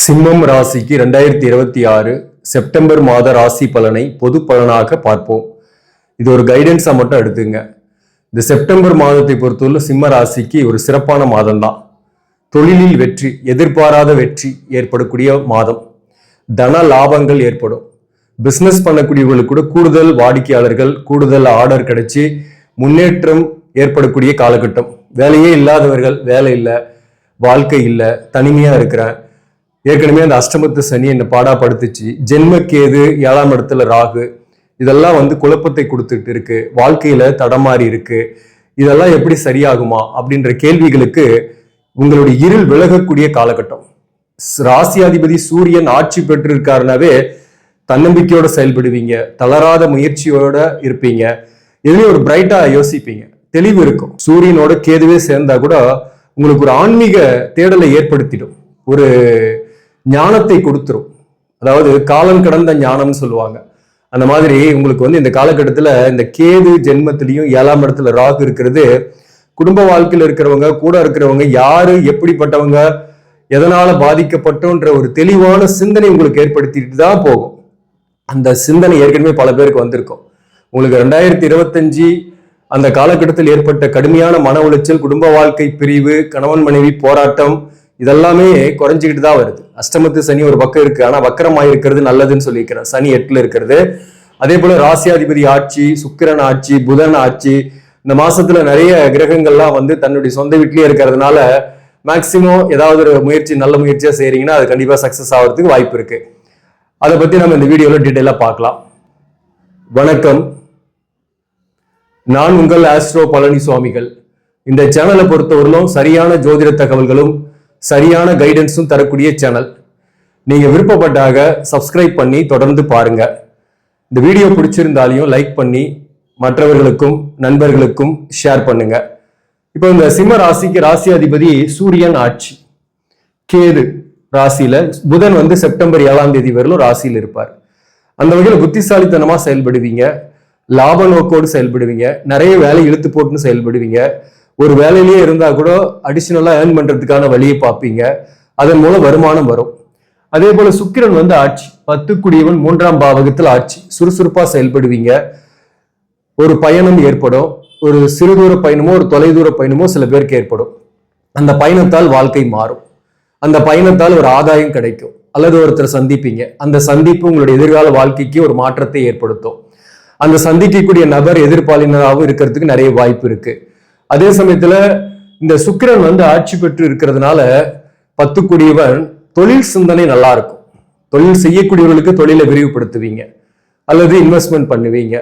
சிம்மம் ராசிக்கு 2026 செப்டம்பர் மாத ராசி பலனை பொது பலனாக பார்ப்போம். இது ஒரு கைடன்ஸா மட்டும் எடுத்துங்க. இந்த செப்டம்பர் மாதத்தை பொறுத்தவரை சிம்ம ராசிக்கு ஒரு சிறப்பான மாதம் தான். தொழிலில் வெற்றி, எதிர்பாராத வெற்றி ஏற்படக்கூடிய மாதம். தன லாபங்கள் ஏற்படும். பிசினஸ் பண்ணக்கூடியவர்களுக்கு கூட கூடுதல் வாடிக்கையாளர்கள், கூடுதல் ஆர்டர் கிடைச்சி முன்னேற்றம் ஏற்படக்கூடிய காலகட்டம். வேலையே இல்லாதவர்கள், வேலை இல்லை, வாழ்க்கை இல்லை, தனிமையா இருக்கிறேன், ஏற்கனவே அந்த அஷ்டமத்து சனி என்னை பாடாப்படுத்துச்சு, ஜென்மக்கேது 7ஆம் இடத்துல ராகு, இதெல்லாம் குழப்பத்தை கொடுத்துட்டு இருக்கு, வாழ்க்கையில தடமாறி இருக்கு, இதெல்லாம் எப்படி சரியாகுமா அப்படின்ற கேள்விகளுக்கு உங்களுடைய இருள் விலகக்கூடிய காலகட்டம். ராசியாதிபதி சூரியன் ஆட்சி பெற்று இருக்காருனாவே தன்னம்பிக்கையோட செயல்படுவீங்க, தளராத முயற்சியோட இருப்பீங்க, எதுலையும் ஒரு பிரைட்டா யோசிப்பீங்க, தெளிவு இருக்கும். சூரியனோட கேதுவே சேர்ந்தா கூட உங்களுக்கு ஒரு ஆன்மீக தேடலை ஏற்படுத்திடும், ஒரு ஞானத்தை கொடுத்துரும். அதாவது காலம் கடந்த ஞானம்னு சொல்லுவாங்க. அந்த மாதிரி உங்களுக்கு இந்த காலகட்டத்துல இந்த கேது ஜென்மத்திலையும் 7ஆம் இடத்துல ராகு இருக்கிறது, குடும்ப வாழ்க்கையில் இருக்கிறவங்க, கூட இருக்கிறவங்க யாரு எப்படிப்பட்டவங்க, எதனால பாதிக்கப்பட்டோன்ற ஒரு தெளிவான சிந்தனை உங்களுக்கு ஏற்படுத்திட்டு தான் போகும். அந்த சிந்தனை ஏற்கனவே பல பேருக்கு வந்திருக்கும். உங்களுக்கு 2025 அந்த காலகட்டத்தில் ஏற்பட்ட கடுமையான மன உளைச்சல், குடும்ப வாழ்க்கை பிரிவு, கணவன் மனைவி போராட்டம், இதெல்லாமே குறைஞ்சிக்கிட்டு தான் வருது. அஷ்டமத்து சனி ஒரு பக்கம் இருக்கு, ஆனா வக்கரமாய் இருக்கிறது நல்லதுன்னு சொல்லியிருக்கிறேன். சனி 8ல இருக்கிறது. அதே போல ராசியாதிபதி ஆட்சி, சுக்கிரன் ஆட்சி, புதன் ஆட்சி, இந்த மாசத்துல நிறைய கிரகங்கள்லாம் தன்னுடைய சொந்த வீட்லயே இருக்கிறதுனால மேக்சிமம் ஏதாவது ஒரு முயற்சி, நல்ல முயற்சியா செய்யறீங்கன்னா அது கண்டிப்பா சக்சஸ் ஆகிறதுக்கு வாய்ப்பு இருக்கு. அதை பத்தி நம்ம இந்த வீடியோல டீட்டெயிலா பார்க்கலாம். வணக்கம், நான் உங்கள் ஆஸ்ட்ரோ பழனி சுவாமிகள். இந்த சேனலை பொறுத்தவரையிலும் சரியான ஜோதிட தகவல்களும் சரியான கைடன்ஸும் தரக்கூடிய சேனல். நீங்க விருப்பப்பட்டாக சப்ஸ்கிரைப் பண்ணி தொடர்ந்து பாருங்க. இந்த வீடியோ பிடிச்சிருந்தாலையும் லைக் பண்ணி மற்றவர்களுக்கும் நண்பர்களுக்கும் ஷேர் பண்ணுங்க. இப்போ இந்த சிம்ம ராசிக்கு ராசி அதிபதி சூரியன் ஆட்சி, கேது ராசியில, புதன் செப்டம்பர் 7ஆம் தேதி வரலும் ராசியில் இருப்பார். அந்த வகையில் புத்திசாலித்தனமா செயல்படுவீங்க, லாப நோக்கோடு செயல்படுவீங்க, நிறைய வேலை இழுத்து போட்டுன்னு செயல்படுவீங்க. ஒரு வேலையிலேயே இருந்தா கூட அடிஷனலா ஏர்ன் பண்றதுக்கான வழியை பார்ப்பீங்க, அதன் மூலம் வருமானம் வரும். அதே போல சுக்கிரன் ஆட்சி, 10 குடியவன் 3ஆம் பாவகத்தில் ஆட்சி, சுறுசுறுப்பா செயல்படுவீங்க. ஒரு பயணம் ஏற்படும், ஒரு சிறுதூர பயணமோ ஒரு தொலைதூர பயணமோ சில பேருக்கு ஏற்படும். அந்த பயணத்தால் வாழ்க்கை மாறும், அந்த பயணத்தால் ஒரு ஆதாயம் கிடைக்கும், அல்லது ஒருத்தர் சந்திப்பீங்க. அந்த சந்திப்பு உங்களுடைய எதிர்கால வாழ்க்கைக்கு ஒரு மாற்றத்தை ஏற்படுத்தும். அந்த சந்திக்கக்கூடிய நபர் எதிர்பாலினராகவும் இருக்கிறதுக்கு நிறைய வாய்ப்பு இருக்கு. அதே சமயத்துல இந்த சுக்கிரன் ஆட்சி பெற்று இருக்கிறதுனால 10 குடியவன் தொழில் சிந்தனை நல்லா இருக்கும். தொழில் செய்யக்கூடியவர்களுக்கு தொழிலை விரிவுபடுத்துவீங்க, அல்லது இன்வெஸ்ட்மெண்ட் பண்ணுவீங்க,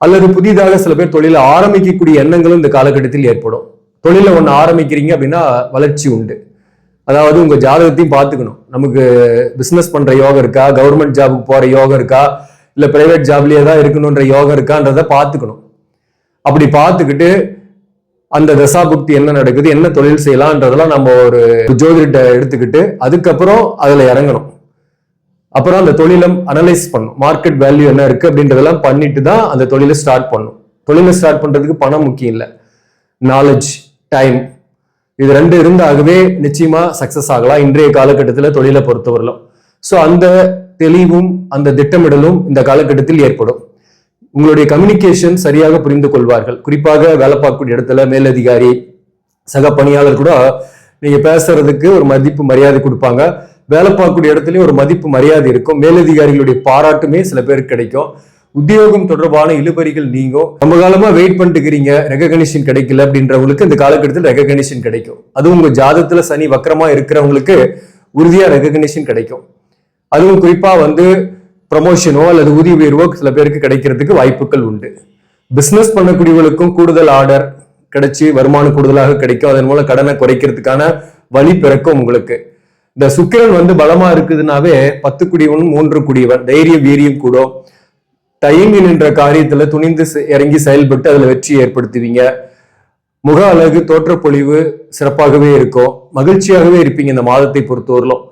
அல்லது புதிதாக சில பேர் தொழிலை ஆரம்பிக்கக்கூடிய எண்ணங்களும் இந்த காலகட்டத்தில் ஏற்படும். தொழிலை ஒன்று ஆரம்பிக்கிறீங்க அப்படின்னா வளர்ச்சி உண்டு. அதாவது உங்க ஜாதகத்தையும் பார்த்துக்கணும். நமக்கு பிசினஸ் பண்ற யோகம் இருக்கா, கவர்மெண்ட் ஜாபுக்கு போற யோகம் இருக்கா, இல்ல பிரைவேட் ஜாப்லயே தான் இருக்கணும்ன்ற யோகம் இருக்கான்றத பார்த்துக்கணும். அப்படி பார்த்துக்கிட்டு அந்த தசாபுக்தி என்ன நடக்குது, என்ன தொழில் செய்யலாம்ன்றதெல்லாம் நம்ம ஒரு ஜோதிட எடுத்துக்கிட்டு அதுக்கப்புறம் அதுல இறங்கணும். அப்புறம் அந்த தொழிலை அனலைஸ் பண்ணும், மார்க்கெட் வேல்யூ என்ன இருக்கு அப்படின்றதெல்லாம் பண்ணிட்டு தான் அந்த தொழிலை ஸ்டார்ட் பண்ணும். தொழிலை ஸ்டார்ட் பண்றதுக்கு பணம் முக்கியம் இல்லை, நாலேஜ், டைம், இது 2 இருந்தாகவே நிச்சயமா சக்சஸ் ஆகலாம் இன்றைய காலகட்டத்தில் தொழிலை பொறுத்தவரையிலும். ஸோ அந்த தெளிவும் அந்த திட்டமிடலும் இந்த காலகட்டத்தில் ஏற்படும். உங்களுடைய கம்யூனிகேஷன் சரியாக புரிந்து கொள்வார்கள். குறிப்பாக வேலை பார்க்கக்கூடிய இடத்துல மேலதிகாரி, சக பணியாளர் கூட நீங்க பேசுறதுக்கு ஒரு மதிப்பு மரியாதை கொடுப்பாங்க. வேலை பார்க்கக்கூடிய இடத்துலயும் ஒரு மதிப்பு மரியாதை இருக்கும். மேலதிகாரிகளுடைய பாராட்டுமே சில பேருக்கு கிடைக்கும். உத்தியோகம் தொடர்பான இழுபறிகள் நீங்கும். ரொம்ப காலமா வெயிட் பண்ணிட்டுக்கிறீங்க, ரெகக்னிஷன் கிடைக்கல அப்படின்றவங்களுக்கு இந்த காலகட்டத்தில் ரெகக்னிஷன் கிடைக்கும். அதுவும் உங்க ஜாதகத்துல சனி வக்கரமா இருக்கிறவங்களுக்கு உறுதியா ரெகக்னிஷன் கிடைக்கும். அதுவும் குறிப்பா ப்ரமோஷனோ அல்லது ஊதிய உயர்வோ சில பேருக்கு கிடைக்கிறதுக்கு வாய்ப்புகள் உண்டு. பிசினஸ் பண்ணக்கூடியவர்களுக்கும் கூடுதல் ஆர்டர் கிடைச்சி வருமானம் கூடுதலாக கிடைக்கும். அதன் மூலம் கடனை குறைக்கிறதுக்கான வழி பிறக்கும். உங்களுக்கு இந்த சுக்கிரன் பலமா இருக்குதுனாவே 10 குடியவன் 3 குடியவன், தைரியம் வீரியம் கூடும். தயங்கி நின்ற காரியத்துல துணிந்து இறங்கி செயல்பட்டு அதுல வெற்றி ஏற்படுத்துவீங்க. முக அழகு, தோற்றப்பொழிவு சிறப்பாகவே இருக்கும். மகிழ்ச்சியாகவே இருப்பீங்க. இந்த மாதத்தை பொறுத்தவரையிலும்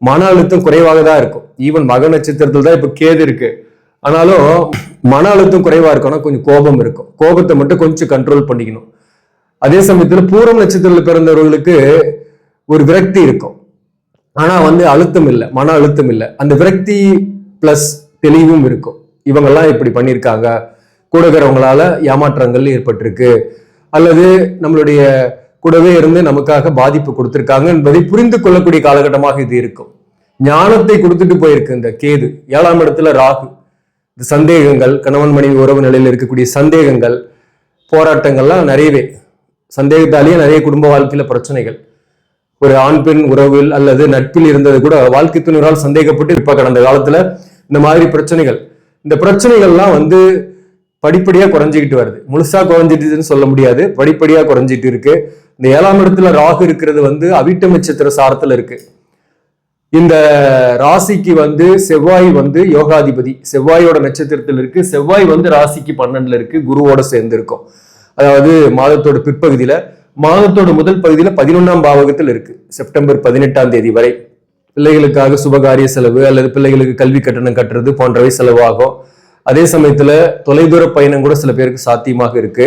மன அழுத்தம் குறைவாக தான் இருக்கும். ஈவன் மக நட்சத்திரத்தில் தான் இப்ப கேது இருக்கு, ஆனாலும் மன அழுத்தம் குறைவா இருக்கணும். கொஞ்சம் கோபம் இருக்கும், கோபத்தை மட்டும் கொஞ்சம் கண்ட்ரோல் பண்ணிக்கணும். அதே சமயத்துல பூரம் நட்சத்திரத்தில் பிறந்தவர்களுக்கு ஒரு விரக்தி இருக்கும். ஆனா வந்து அழுத்தம் இல்லை, மன அழுத்தம் இல்லை, அந்த விரக்தி பிளஸ் தெளிவும் இருக்கும். இவங்கெல்லாம் இப்படி பண்ணியிருக்காங்க, கூட இருக்கிறவங்களால ஏமாற்றங்கள் ஏற்பட்டிருக்கு, அல்லது நம்மளுடைய கூடவே இருந்து நமக்காக பாதிப்பு கொடுத்திருக்காங்க என்பதை புரிந்து கொள்ளக்கூடிய காலகட்டமாக இது இருக்கும். ஞானத்தை கொடுத்துட்டு போயிருக்கு இந்த கேது. 7ஆம் இடத்துல ராகு. இந்த சந்தேகங்கள், கணவன் மனைவி உறவு நிலையில் இருக்கக்கூடிய சந்தேகங்கள், போராட்டங்கள்லாம் நிறையவே, சந்தேகத்தாலேயே நிறைய குடும்ப வாழ்க்கையில பிரச்சனைகள், ஒரு ஆண் பெண் உறவில் அல்லது நட்பில் இருந்தது கூட வாழ்க்கை துணைவரால் சந்தேகப்பட்டு இப்ப கடந்த காலத்துல இந்த மாதிரி பிரச்சனைகள், இந்த பிரச்சனைகள்லாம் வந்து படிப்படியா குறைஞ்சிக்கிட்டு வருது. முழுசா குறைஞ்சிட்டுன்னு சொல்ல முடியாது, படிப்படியா குறைஞ்சிட்டு இருக்கு. இந்த 7ஆம் இடத்துல ராகு இருக்கிறது வந்து அவிட்ட நட்சத்திர சாரத்துல இருக்கு. இந்த ராசிக்கு வந்து செவ்வாய் வந்து யோகாதிபதி, செவ்வாயோட நட்சத்திரத்தில் இருக்கு. செவ்வாய் வந்து ராசிக்கு 12ல இருக்கு, குருவோட சேர்ந்து இருக்கும். அதாவது மாதத்தோட பிற்பகுதியில, மாதத்தோட முதல் பகுதியில 11ஆம் பாவகத்தில் இருக்கு. செப்டம்பர் 18ஆம் தேதி வரை பிள்ளைகளுக்காக சுபகாரிய செலவு அல்லது பிள்ளைகளுக்கு கல்வி கட்டணம் கட்டுறது போன்றவை செலவாகும். அதே சமயத்துல தொலைதூர பயணம் கூட சில பேருக்கு சாத்தியமாக இருக்கு.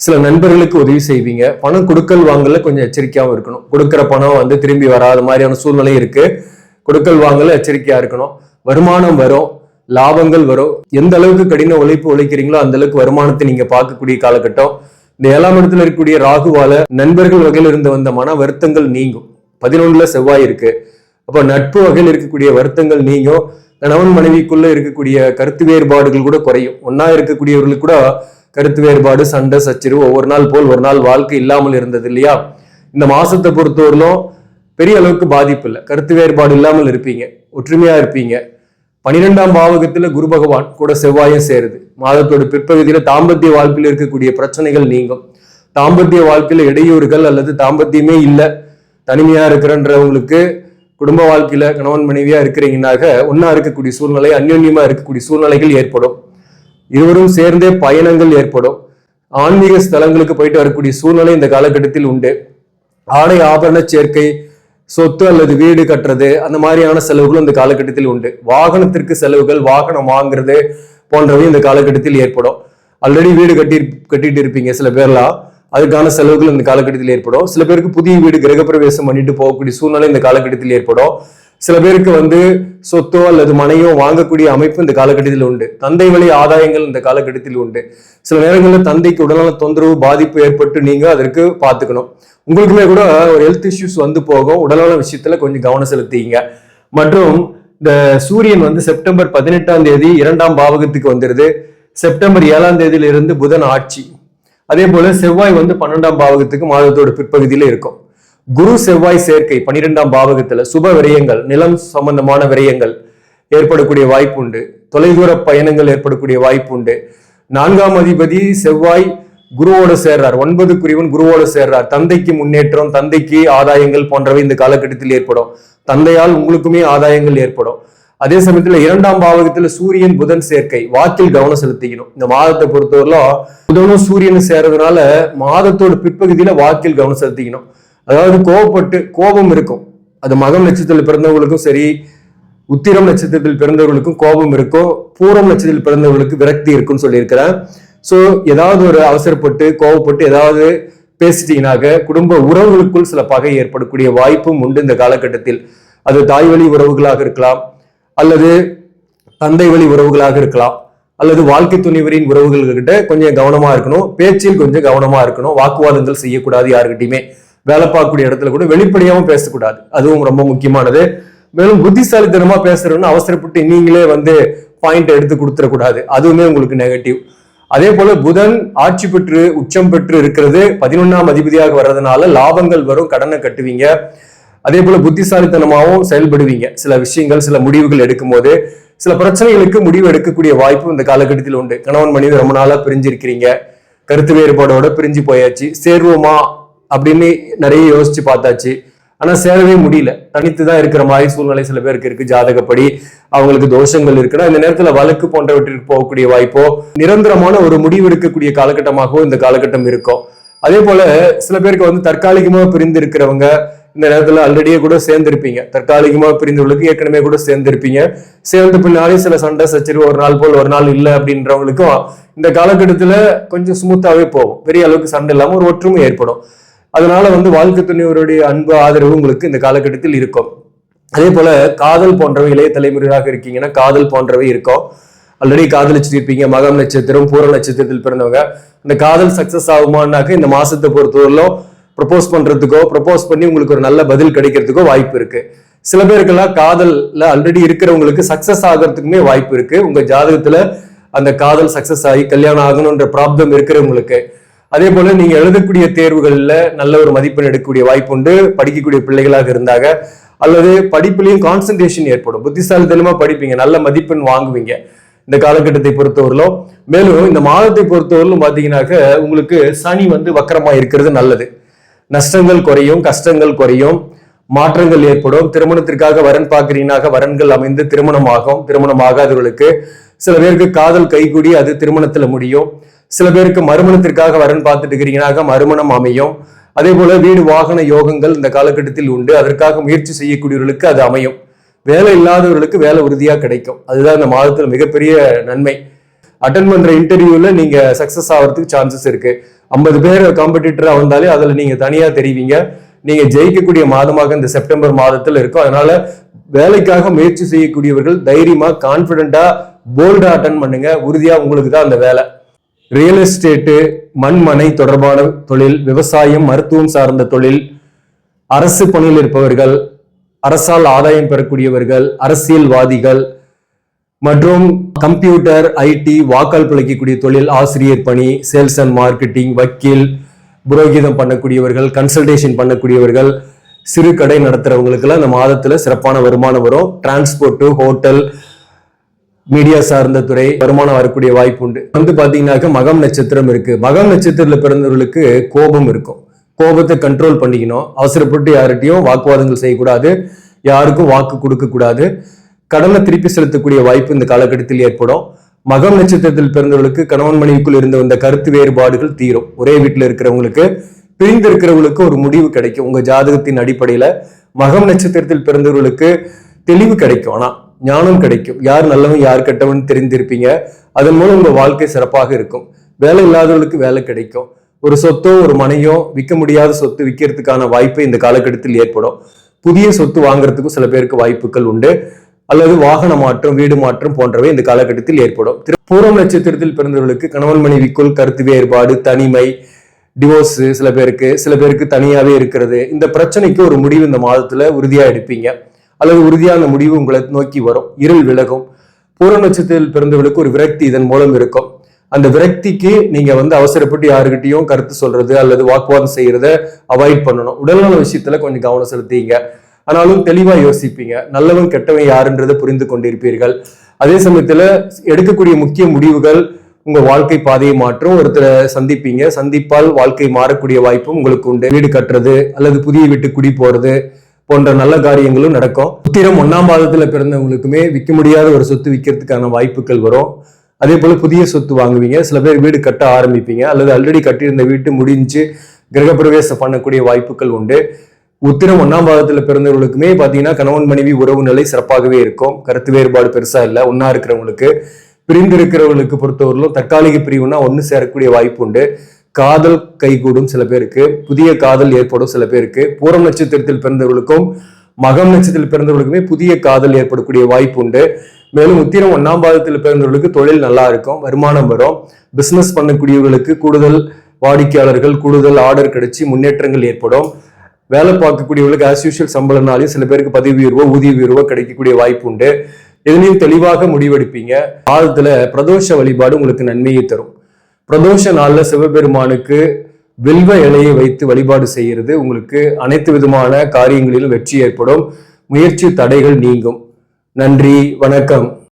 சில நண்பர்களுக்கு உதவி செய்வீங்க. பணம் கொடுக்கல் வாங்கல கொஞ்சம் எச்சரிக்கையாகவும் இருக்கணும். கொடுக்கிற பணம் வந்து திரும்பி வராத மாதிரியான சூழ்நிலை இருக்கு. கொடுக்கல் வாங்கல எச்சரிக்கையா இருக்கணும். வருமானம் வரும், லாபங்கள் வரும். எந்த அளவுக்கு கடின உழைப்பு உழைக்கிறீங்களோ அந்த அளவுக்கு வருமானத்தை நீங்க பார்க்கக்கூடிய காலகட்டம். இந்த 7ஆம் இடத்துல இருக்கக்கூடிய ராகுவால நண்பர்கள் வகையில் இருந்து வந்த மன வருத்தங்கள் நீங்கும். 11ல செவ்வாய் இருக்கு. அப்ப நட்பு வகையில் இருக்கக்கூடிய வருத்தங்கள் நீங்கும். கணவன் மனைவிக்குள்ள இருக்கக்கூடிய கருத்து வேறுபாடுகள் கூட குறையும். ஒன்னா இருக்கக்கூடியவர்களுக்கு கூட கருத்து வேறுபாடு, சண்டை, சச்சரவு ஒவ்வொரு நாள் போல் ஒரு நாள் வாழ்க்கை இல்லாமல் இருந்தது இல்லையா? இந்த மாசத்தை பொறுத்தவரையிலும் பெரிய அளவுக்கு பாதிப்பு இல்லை. கருத்து வேறுபாடு இல்லாமல் இருப்பீங்க, ஒற்றுமையா இருப்பீங்க. 12ஆம் பாவகத்துல குரு பகவான் கூட செவ்வாயும் சேருது. மாதத்தோட பிற்பகுதியில தாம்பத்திய வாழ்க்கையில் இருக்கக்கூடிய பிரச்சனைகள் நீங்கும். தாம்பத்திய வாழ்க்கையில இடையூறுகள் அல்லது தாம்பத்தியமே இல்லை, தனிமையா இருக்கிறன்றவங்களுக்கு குடும்ப வாழ்க்கையில கணவன் மனைவியா இருக்கிறீங்கன்னாக ஒன்னா இருக்கக்கூடிய சூழ்நிலை, அந்யோன்யமா இருக்கக்கூடிய சூழ்நிலைகள் ஏற்படும். இருவரும் சேர்ந்தே பயணங்கள் ஏற்படும். ஆன்மீக ஸ்தலங்களுக்கு போயிட்டு வரக்கூடிய சூழ்நிலை இந்த காலகட்டத்தில் உண்டு. ஆடை ஆபரண சேர்க்கை, சொத்து அல்லது வீடு கட்டுறது, அந்த மாதிரியான செலவுகளும் இந்த காலகட்டத்தில் உண்டு. வாகனத்திற்கு செலவுகள், வாகனம் வாங்குறது போன்றவை இந்த காலகட்டத்தில் ஏற்படும். ஆல்ரெடி வீடு கட்டிட்டு இருப்பீங்க சில பேர்லாம், அதுக்கான செலவுகள் இந்த காலகட்டத்தில் ஏற்படும். சில பேருக்கு புதிய வீடு கிரகப்பிரவேசம் பண்ணிட்டு போகக்கூடிய சூழ்நிலை இந்த காலகட்டத்தில் ஏற்படும். சில பேருக்கு வந்து சொத்தோ அல்லது மனையோ வாங்கக்கூடிய அமைப்பு இந்த காலகட்டத்தில் உண்டு. தந்தை வழி ஆதாயங்கள் இந்த காலகட்டத்தில் உண்டு. சில நேரங்களில் தந்தைக்கு உடல்நல தொந்தரவு, பாதிப்பு ஏற்பட்டு நீங்க அதற்கு பார்த்துக்கணும். உங்களுக்குமே கூட ஒரு ஹெல்த் இஷ்யூஸ் வந்து போகும். உடல்நல விஷயத்துல கொஞ்சம் கவனம் செலுத்திங்க. மற்றும் இந்த சூரியன் வந்து செப்டம்பர் 18ஆம் தேதி 2ஆம் பாவகத்துக்கு வந்துருது. செப்டம்பர் 7ஆம் தேதியிலிருந்து புதன் ஆட்சி. அதே போல செவ்வாய் வந்து 12ஆம் பாவகத்துக்கு மாதத்தோட பிற்பகுதியில இருக்கும். குரு செவ்வாய் சேர்க்கை 12ஆம் பாவகத்துல சுப விரயங்கள், நிலம் சம்பந்தமான விரயங்கள் ஏற்படக்கூடிய வாய்ப்பு உண்டு. தொலைதூர பயணங்கள் ஏற்படக்கூடிய வாய்ப்பு உண்டு. 4ஆம் அதிபதி செவ்வாய் குருவோட சேர்றார். 9 குருவோட சேர்றார். தந்தைக்கு முன்னேற்றம், தந்தைக்கு ஆதாயங்கள் போன்றவை இந்த காலகட்டத்தில் ஏற்படும். தந்தையால் உங்களுக்குமே ஆதாயங்கள் ஏற்படும். அதே சமயத்துல 2ஆம் பாவகத்துல சூரியன் புதன் சேர்க்கை, வாக்கில் கவனம் செலுத்திக்கணும். இந்த மாதத்தை பொறுத்தவரையிலும் புதனும் சூரியனும் சேர்றதுனால மாதத்தோட பிற்பகுதியில வாக்கில் கவனம் செலுத்திக்கணும். அதாவது கோபம் இருக்கும். அது மகம் நட்சத்திரத்தில் பிறந்தவர்களுக்கும் சரி, உத்திரம் நட்சத்திரத்தில் பிறந்தவர்களுக்கும் கோபம் இருக்கும். பூரம் நட்சத்திரத்தில் பிறந்தவர்களுக்கு விரக்தி இருக்குன்னு சொல்லியிருக்கிறேன். ஸோ ஏதாவது ஒரு அவசரப்பட்டு கோபப்பட்டு ஏதாவது பேசிட்டீங்கன்னாக்க குடும்ப உறவுகளுக்குள் சில பகை ஏற்படக்கூடிய வாய்ப்பும் உண்டு இந்த காலகட்டத்தில். அது தாய் வழி உறவுகளாக இருக்கலாம், அல்லது தந்தை வழி உறவுகளாக இருக்கலாம், அல்லது வாழ்க்கை துணைவரின் உறவுகள்கிட்ட கொஞ்சம் கவனமா இருக்கணும். பேச்சில் கொஞ்சம் கவனமா இருக்கணும். வாக்குவாதங்கள் செய்யக்கூடாது. யாருக்கிட்டையுமே வேலை பார்க்கக்கூடிய இடத்துல கூட வெளிப்படையாகவும் பேசக்கூடாது. அதுவும் ரொம்ப முக்கியமானது. மேலும் புத்திசாலித்தனமா பேசுறதுன்னு அவசரப்பட்டு நீங்களே வந்து பாயிண்ட் எடுத்து கொடுத்துடக்கூடாது. அதுவுமே உங்களுக்கு நெகட்டிவ். அதே போல புதன் ஆட்சி பெற்று உச்சம் பெற்று இருக்கிறது 11ஆம் அதிபதியாக வர்றதுனால லாபங்கள் வரும், கடனை கட்டுவீங்க. அதே போல புத்திசாலித்தனமாகவும் செயல்படுவீங்க. சில விஷயங்கள், சில முடிவுகள் எடுக்கும் போது சில பிரச்சனைகளுக்கு முடிவு எடுக்கக்கூடிய வாய்ப்பு இந்த காலகட்டத்தில் உண்டு. கணவன் மனைவி ரொம்ப நாளா பிரிஞ்சிருக்கிறீங்க, கருத்து வேறுபாடோட பிரிஞ்சு போயாச்சு, சேருவோமா அப்படின்னு நிறைய யோசிச்சு பார்த்தாச்சு, ஆனா சேரவே முடியல, தனித்துதான் இருக்கிற மாதிரி சூழ்நிலை சில பேருக்கு இருக்கு. ஜாதகப்படி அவங்களுக்கு தோஷங்கள் இருக்குன்னா இந்த நேரத்துல வழக்கு போன்றவற்றிற்கு போகக்கூடிய வாய்ப்போ, நிரந்தரமான ஒரு முடிவு எடுக்கக்கூடிய காலகட்டமாகவும் இந்த காலகட்டம் இருக்கும். அதே போல சில பேருக்கு வந்து தற்காலிகமா பிரிந்து இருக்கிறவங்க இந்த நேரத்துல ஆல்ரெடியே கூட சேர்ந்திருப்பீங்க. தற்காலிகமா பிரிந்தவர்களுக்கு ஏற்கனவே கூட சேர்ந்திருப்பீங்க. சேர்ந்த பின்னாலே சில சண்டை சச்சரவு, ஒரு நாள் போல் ஒரு நாள் இல்லை அப்படின்றவங்களுக்கும் இந்த காலகட்டத்துல கொஞ்சம் ஸ்மூத்தாவே போகும். பெரிய அளவுக்கு சண்டை இல்லாம ஒரு ஒற்றுமை ஏற்படும். அதனால வந்து வாழ்க்கை துணைவருடைய அன்பு, ஆதரவு உங்களுக்கு இந்த காலகட்டத்தில் இருக்கும். அதே போல காதல் போன்றவை இளைய தலைமுறையாக இருக்கீங்கன்னா காதல் போன்றவை இருக்கும். ஆல்ரெடி காதலிச்சுட்டு இருப்பீங்க. மகம் நட்சத்திரம், பூர நட்சத்திரத்தில் பிறந்தவங்க. இந்த காதல் சக்சஸ் ஆகுமானாக்க இந்த மாசத்தை பொறுத்தவரையிலும் ப்ரப்போஸ் பண்றதுக்கோ, ப்ரப்போஸ் பண்ணி உங்களுக்கு ஒரு நல்ல பதில் கிடைக்கிறதுக்கோ வாய்ப்பு இருக்கு. சில பேருக்கெல்லாம் காதல்ல ஆல்ரெடி இருக்கிறவங்களுக்கு சக்சஸ் ஆகிறதுக்குமே வாய்ப்பு இருக்கு. உங்க ஜாதகத்துல அந்த காதல் சக்சஸ் ஆகி கல்யாணம் ஆகணும்ன்ற ப்ராப்ளம் இருக்கிறவங்களுக்கு. அதே போல நீங்க எழுதக்கூடிய தேர்வுகள்ல நல்ல ஒரு மதிப்பெண் எடுக்கக்கூடிய வாய்ப்பு உண்டு. படிக்கக்கூடிய பிள்ளைகளாக இருந்தாங்க, அல்லது படிப்புலையும் கான்சன்ட்ரேஷன் ஏற்படும். புத்திசாலித்தனமா படிப்பீங்க, நல்ல மதிப்பெண் வாங்குவீங்க இந்த காலகட்டத்தை பொறுத்தவரையிலும். மேலும் இந்த மாதத்தை பொறுத்தவரையிலும் பாத்தீங்கன்னாக்க உங்களுக்கு சனி வக்கரமா இருக்கிறது நல்லது. நஷ்டங்கள் குறையும், கஷ்டங்கள் குறையும், மாற்றங்கள் ஏற்படும். திருமணத்திற்காக வரன் பார்க்கிறீங்கன்னாக வரன்கள் அமைந்து திருமணமாகும். திருமணம் ஆகாதவர்களுக்கு சில பேருக்கு காதல் கைகூடி அது திருமணத்துல முடியும். சில பேருக்கு மறுமணத்திற்காக வரன் பார்த்துட்டு இருக்கிறீங்கன்னாக மறுமணம் அமையும். அதே போல வீடு வாகன யோகங்கள் இந்த காலகட்டத்தில் உண்டு. அதற்காக முயற்சி செய்யக்கூடியவர்களுக்கு அது அமையும். வேலை இல்லாதவர்களுக்கு வேலை உறுதியா கிடைக்கும். அதுதான் இந்த மாதத்துல மிகப்பெரிய நன்மை. அட்டன் பண்ற இன்டர்வியூல நீங்க சக்சஸ் ஆகிறதுக்கு சான்சஸ் இருக்கு. 50 பேர் காம்படிட்டரா வந்தாலே அதுல நீங்க தனியா தெரிவிங்க. நீங்க ஜெயிக்கக்கூடிய மாதமாக இந்த செப்டம்பர் மாதத்துல இருக்கும். அதனால வேலைக்காக முயற்சி செய்யக்கூடியவர்கள் தைரியமா, கான்பிடண்டா, போல்டா அட்டன் பண்ணுங்க. உறுதியா உங்களுக்கு தான் அந்த வேலை. ரியல் எஸ்டேட்டு, மண்மனை தொடர்பான தொழில், விவசாயம், மருத்துவம் சார்ந்த தொழில், அரசு பணியில் இருப்பவர்கள், அரசால் ஆதாயம் பெறக்கூடியவர்கள், அரசியல்வாதிகள் மற்றும் கம்ப்யூட்டர், ஐடி, வாக்கால் பிழைக்கக்கூடிய தொழில், ஆசிரியர் பணி, சேல்ஸ் அண்ட் மார்க்கெட்டிங், வக்கீல், புரோகிதம் பண்ணக்கூடியவர்கள், கன்சல்டேஷன் பண்ணக்கூடியவர்கள், சிறு கடை நடத்துறவங்களுக்கெல்லாம் இந்த மாதத்துல சிறப்பான வருமானம் வரும். டிரான்ஸ்போர்ட், ஹோட்டல், மீடியா சார்ந்த துறை வருமானம் வரக்கூடிய வாய்ப்பு உண்டு. பாத்தீங்கன்னாக்க மகம் நட்சத்திரம் இருக்கு. மகம் நட்சத்திரத்துல பிறந்தவர்களுக்கு கோபம் இருக்கும். கோபத்தை கண்ட்ரோல் பண்ணிக்கணும். அவசரப்பட்டு யார்கிட்டையும் வாக்குவாதங்கள் செய்யக்கூடாது, யாருக்கும் வாக்கு கொடுக்க கூடாது. கடனை திருப்பி செலுத்தக்கூடிய வாய்ப்பு இந்த காலகட்டத்தில் ஏற்படும். மகம் நட்சத்திரத்தில் பிறந்தவர்களுக்கு கணவன் மனைவிக்குள் இருந்த இந்த கருத்து வேறுபாடுகள் தீரும். ஒரே வீட்டில் இருக்கிறவங்களுக்கு, பிரிந்து இருக்கிறவங்களுக்கு ஒரு முடிவு கிடைக்கும். உங்க ஜாதகத்தின் அடிப்படையில மகம் நட்சத்திரத்தில் பிறந்தவர்களுக்கு தெளிவு கிடைக்கும். ஆனா ஞானம் கிடைக்கும். யார் நல்லவன் யார் கெட்டவன் தெரிந்திருப்பீங்க. அதன் மூலம் உங்க வாழ்க்கை சிறப்பாக இருக்கும். வேலை இல்லாதவர்களுக்கு வேலை கிடைக்கும். ஒரு சொத்தோ ஒரு மனையோ விற்க முடியாத சொத்து விற்கிறதுக்கான வாய்ப்பு இந்த காலகட்டத்தில் ஏற்படும். புதிய சொத்து வாங்குறதுக்கும் சில பேருக்கு வாய்ப்புகள் உண்டு. அல்லது வாகன மாற்றம், வீடு மாற்றம் போன்றவை இந்த காலகட்டத்தில் ஏற்படும். பூரம் நட்சத்திரத்தில் பிறந்தவர்களுக்கு கணவன் மனைவிக்குள் கருத்து வேறுபாடு, தனிமை, டிவோர்ஸ், சில பேருக்கு தனியாவே இருக்கிறது. இந்த பிரச்சனைக்கு ஒரு முடிவு இந்த மாதத்துல உறுதியா எடுப்பீங்க. அல்லது உறுதியான முடிவு உங்களை நோக்கி வரும். இருள் விலகும். பூர நட்சத்திரத்தில் பிறந்தவர்களுக்கு ஒரு விரக்தி இதன் மூலம் இருக்கும். அந்த விரக்திக்கு நீங்க அவசரப்பட்டு யாருக்கிட்டையும் கருத்து சொல்றது அல்லது வாக்குவாதம் செய்யறத அவாய்ட் பண்ணணும். உடல்நல விஷயத்துல கொஞ்சம் கவனம் செலுத்தீங்க. ஆனாலும் தெளிவா யோசிப்பீங்க. நல்லவன் கெட்டவன் யாருன்றதை புரிந்து கொண்டிருப்பீர்கள். அதே சமயத்துல எடுக்கக்கூடிய முக்கிய முடிவுகள் உங்க வாழ்க்கை பாதையை மாற்றும். ஒருத்தரை சந்திப்பீங்க. சந்திப்பால் வாழ்க்கை மாறக்கூடிய வாய்ப்பும் உங்களுக்கு உண்டு. வீடு கட்டுறது அல்லது புதிய வீட்டு குடி போறது போன்ற நல்ல காரியங்களும் நடக்கும். உத்திரம் 1ஆம் பாதத்துல பிறந்தவங்களுக்குமே விற்க முடியாத ஒரு சொத்து விற்கிறதுக்கான வாய்ப்புகள் வரும். அதே போல புதிய சொத்து வாங்குவீங்க. சில பேர் வீடு கட்ட ஆரம்பிப்பீங்க. அல்லது ஆல்ரெடி கட்டியிருந்த வீட்டு முடிஞ்சு கிரகப்பிரவேசம் பண்ணக்கூடிய வாய்ப்புகள் உண்டு. உத்திரம் 1ஆம் பாதத்துல பிறந்தவர்களுக்குமே பாத்தீங்கன்னா கணவன் மனைவி உறவு நிலை சிறப்பாகவே இருக்கும். கருத்து வேறுபாடு பெருசா இல்லை. ஒன்னா இருக்கிறவங்களுக்கு, பிரிந்து இருக்கிறவங்களுக்கு பொறுத்தவரையிலும் தற்காலிக பிரிவுனா ஒன்னு சேரக்கூடிய வாய்ப்பு உண்டு. காதல் கைகூடும் சில பேருக்கு. புதிய காதல் ஏற்படும் சில பேருக்கு. பூரம் நட்சத்திரத்தில் பிறந்தவர்களுக்கும் மகம் நட்சத்திரத்தில் பிறந்தவர்களுக்குமே புதிய காதல் ஏற்படக்கூடிய வாய்ப்பு உண்டு. மேலும் உத்திரம் 1ஆம் பாதத்தில் பிறந்தவர்களுக்கு தொழில் நல்லா இருக்கும், வருமானம் வரும். பிசினஸ் பண்ணக்கூடியவர்களுக்கு கூடுதல் வாடிக்கையாளர்கள், கூடுதல் ஆர்டர் கிடைச்சி முன்னேற்றங்கள் ஏற்படும். வேலை பார்க்கக்கூடியவர்களுக்கு ஆஸ் யூஷுவல் சம்பளம்னாலையும் சில பேருக்கு பதவி உயர்வோ ஊதிய உயர்வோ கிடைக்கக்கூடிய வாய்ப்பு உண்டு. எதுலையும் தெளிவாக முடிவெடுப்பீங்க. மாதத்துல பிரதோஷ வழிபாடு உங்களுக்கு நன்மையை தரும். பிரதோஷ நாள்ல சிவபெருமானுக்கு வில்வ இலையை வைத்து வழிபாடு செய்கிறது உங்களுக்கு அனைத்து விதமான காரியங்களிலும் வெற்றி ஏற்படும். முயற்சி தடைகள் நீங்கும். நன்றி, வணக்கம்.